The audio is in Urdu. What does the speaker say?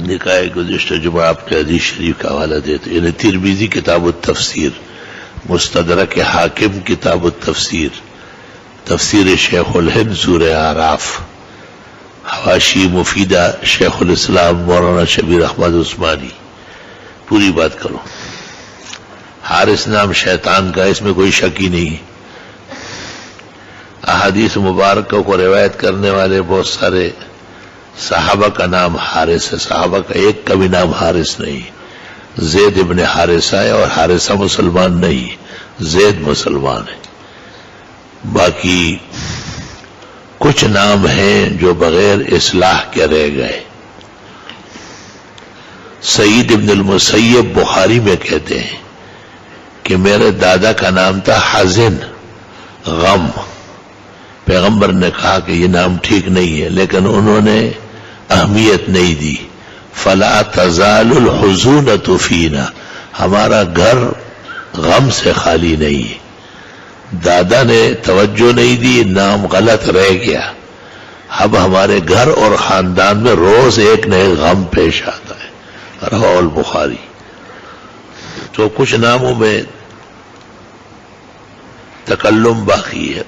نکائے گزشتہ جمعہ آپ کے حدیث شریف کا حوالہ دیتے، یعنی ترمذی کتاب التفسیر، مستدرک حاکم کتاب التفسیر، تفسیر شیخ الہند سورہ اعراف، حواشی مفیدہ شیخ الاسلام مولانا شبیر احمد عثمانی. پوری بات کرو. حارث نام شیطان کا، اس میں کوئی شک ہی نہیں. احادیث مبارکہ کو روایت کرنے والے بہت سارے صحابہ کا نام حارث ہے، صحابہ کا ایک کا بھی نام حارث نہیں. زید ابن حارثہ ہے اور حارثہ مسلمان نہیں، زید مسلمان ہے. باقی کچھ نام ہیں جو بغیر اصلاح کے رہ گئے. سعید ابن المسیب بخاری میں کہتے ہیں کہ میرے دادا کا نام تھا حزن، غم. پیغمبر نے کہا کہ یہ نام ٹھیک نہیں ہے، لیکن انہوں نے اہمیت نہیں دی. فلا تزال الحزونۃ فینا، ہمارا گھر غم سے خالی نہیں ہے. دادا نے توجہ نہیں دی، نام غلط رہ گیا. اب ہمارے گھر اور خاندان میں روز ایک نئے غم پیش آتا ہے. رواه البخاری. تو کچھ ناموں میں تکلم باقی ہے.